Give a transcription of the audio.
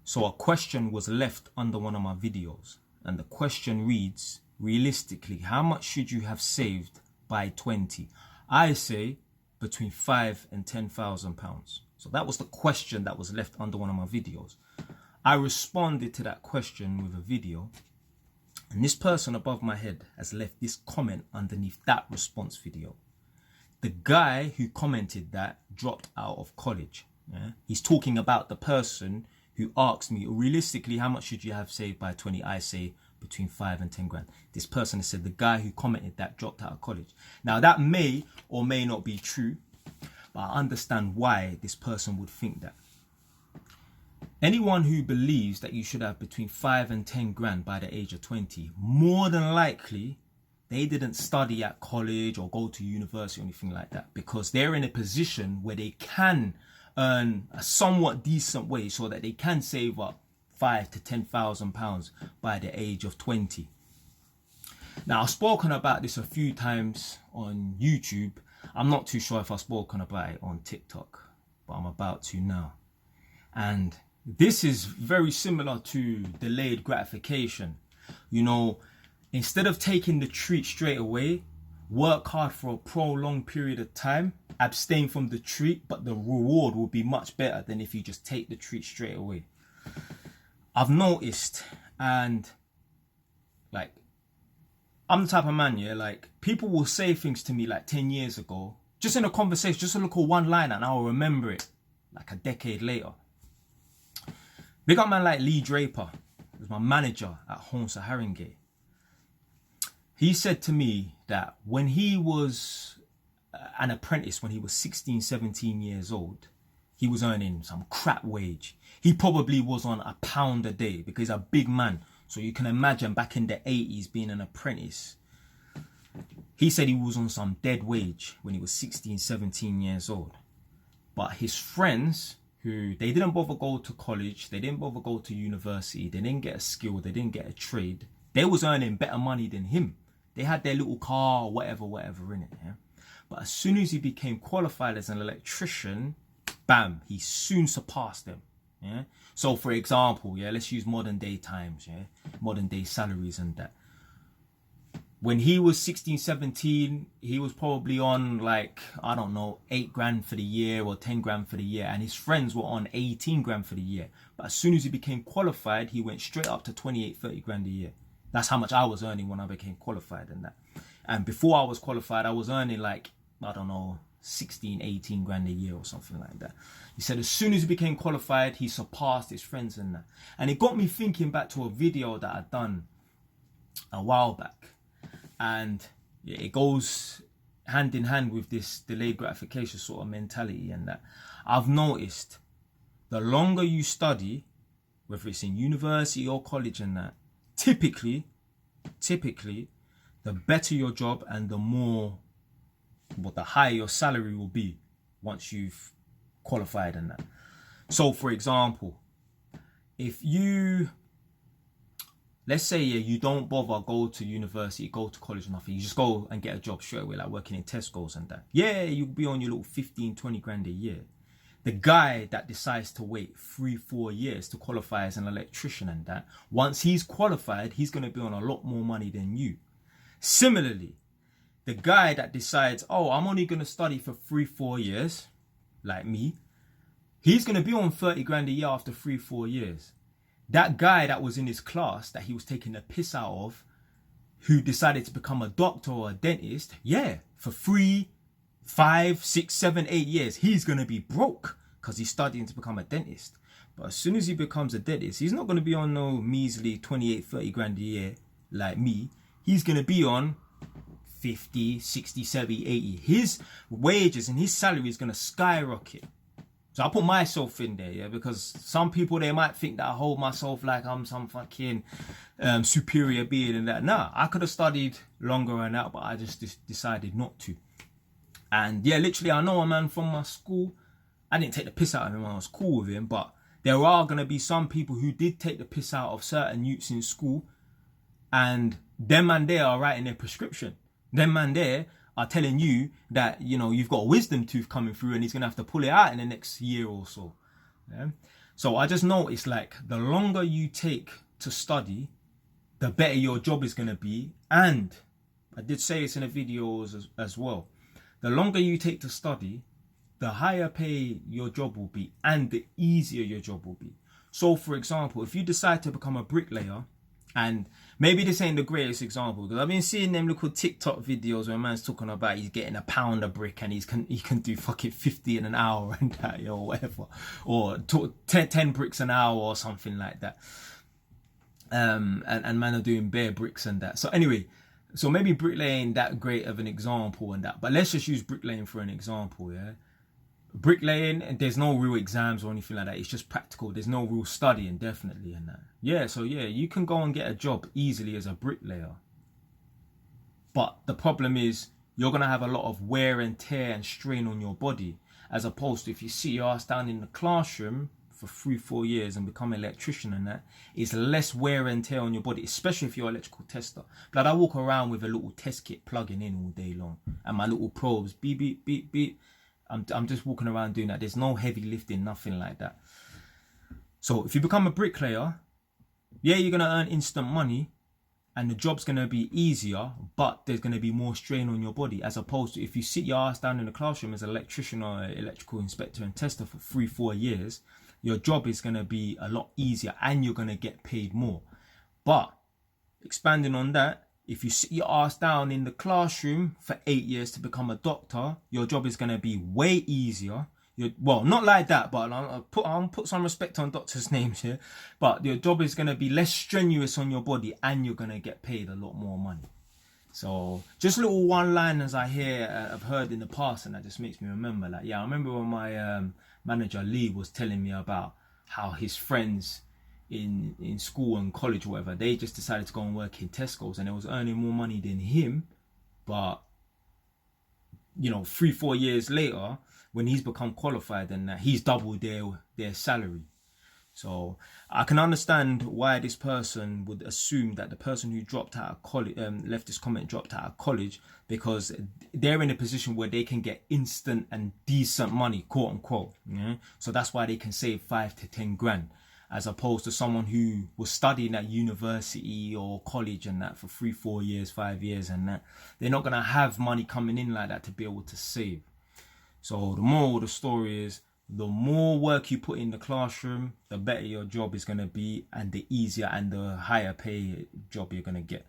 So a question was left under one of my videos, and the question reads, realistically, how much should you have saved by 20? I say between £5,000 and £10,000. So that was the question that was left under one of my videos. I responded to that question with a video, and this person above my head has left this comment underneath that response video. The guy who commented that dropped out of college. Yeah? He's talking about the person who asked me, realistically, how much should you have saved by 20? I say between 5 and 10 grand. This person has said the guy who commented that dropped out of college. Now that may or may not be true, but I understand why this person would think that. Anyone who believes that you should have between 5 and 10 grand by the age of 20, more than likely, they didn't study at college or go to university or anything like that, because they're in a position where they can earn a somewhat decent wage so that they can save up £5,000 to £10,000 by the age of 20. Now, I've spoken about this a few times on YouTube. I'm not too sure if I've spoken about it on TikTok, but I'm about to now. And this is very similar to delayed gratification. You know, instead of taking the treat straight away, work hard for a prolonged period of time, abstain from the treat, but the reward will be much better than if you just take the treat straight away. I've noticed, and like, I'm the type of man, yeah, like, people will say things to me like 10 years ago, just in a conversation, just a little one line, and I'll remember it like a decade later. Big up man like Lee Draper, who's my manager at Hornsey Haringey. He said to me that when he was an apprentice, when he was 16, 17 years old, he was earning some crap wage. He probably was on £1 a day because he's a big man. So you can imagine back in the 80s being an apprentice. He said he was on some dead wage when he was 16, 17 years old. But his friends, who they didn't bother go to college, they didn't bother go to university, they didn't get a skill, they didn't get a trade, they was earning better money than him. They had their little car or whatever in it. Yeah? But as soon as he became qualified as an electrician, bam, he soon surpassed them. Yeah. So for example, yeah, let's use modern day times, yeah, modern day salaries and that. When he was 16, 17, he was probably on like, I don't know, 8 grand for the year or 10 grand for the year. And his friends were on 18 grand for the year. But as soon as he became qualified, he went straight up to 28, 30 grand a year. That's how much I was earning when I became qualified and that. And before I was qualified, I was earning like, I don't know, 16, 18 grand a year or something like that. He said as soon as he became qualified, he surpassed his friends and that. And it got me thinking back to a video that I'd done a while back. And yeah, it goes hand in hand with this delayed gratification sort of mentality and that. I've noticed the longer you study, whether it's in university or college and that, typically, the better your job and the higher your salary will be once you've qualified and that. So for example, if you, let's say you don't bother go to university, go to college or nothing, you just go and get a job straight away, like working in Tesco's and that. Yeah, you'll be on your little 15, 20 grand a year. The guy that decides to wait 3-4 years to qualify as an electrician and that, once he's qualified, he's going to be on a lot more money than you. Similarly, the guy that decides, oh, I'm only going to study for 3-4 years, like me, he's going to be on 30 grand a year after 3-4 years. That guy that was in his class that he was taking the piss out of, who decided to become a doctor or a dentist, yeah, for 3, 5, 6, 7, 8 years, he's going to be broke because he's studying to become a dentist. But as soon as he becomes a dentist, he's not going to be on no measly 28, 30 grand a year like me. He's going to be on 50, 60, 70, 80. His wages and his salary is going to skyrocket. So I put myself in there, yeah, because some people, they might think that I hold myself like I'm some fucking superior being and that. Nah, I could have studied longer and that, but I just decided not to. And yeah, literally, I know a man from my school. I didn't take the piss out of him when I was cool with him, but there are going to be some people who did take the piss out of certain youths in school, and them man there are writing their prescription. Them man there are telling you that, you know, you've got a wisdom tooth coming through and he's going to have to pull it out in the next year or so. Yeah? So I just noticed, like, the longer you take to study, the better your job is going to be. And I did say this in the videos as well. The longer you take to study, the higher pay your job will be and the easier your job will be. So, for example, if you decide to become a bricklayer, and maybe this ain't the greatest example, because I've been seeing them little TikTok videos where a man's talking about he's getting a pound a brick and he can do fucking 50 in an hour and that, you know, whatever, or 10 bricks an hour or something like that. And man are doing bare bricks and that. So anyway, so maybe bricklaying ain't that great of an example and that, but let's just use bricklaying for an example, yeah. Bricklaying, there's no real exams or anything like that. It's just practical. There's no real studying, definitely, in that. Yeah, so yeah, you can go and get a job easily as a bricklayer. But the problem is you're going to have a lot of wear and tear and strain on your body, as opposed to if you sit your ass down in the classroom for 3-4 years and become an electrician and that, it's less wear and tear on your body, especially if you're an electrical tester. But I walk around with a little test kit plugging in all day long and my little probes, beep, beep, beep, beep. I'm just walking around doing that. There's no heavy lifting, nothing like that. So if you become a bricklayer, yeah, you're going to earn instant money and the job's going to be easier, but there's going to be more strain on your body, as opposed to if you sit your ass down in the classroom as an electrician or an electrical inspector and tester for 3-4 years, your job is going to be a lot easier and you're going to get paid more. But expanding on that, if you sit your ass down in the classroom for 8 years to become a doctor, your job is going to be way easier. Well, not like that, but I'll put some respect on doctors' names here. But your job is going to be less strenuous on your body and you're going to get paid a lot more money. So just little one-liners I've heard in the past, and that just makes me remember. Like, yeah, I remember when my manager Lee was telling me about how his friends in school and college or whatever, they just decided to go and work in Tesco's and they was earning more money than him. But, you know, 3-4 years later, when he's become qualified and that, he's doubled their salary. So I can understand why this person would assume that the person who dropped out of college, left this comment, dropped out of college, because they're in a position where they can get instant and decent money, quote unquote. Yeah? So that's why they can save 5 to 10 grand. As opposed to someone who was studying at university or college and that for 3-4 years, 5 years and that, they're not going to have money coming in like that to be able to save. So the moral of the story is, the more work you put in the classroom, the better your job is going to be and the easier and the higher pay job you're going to get.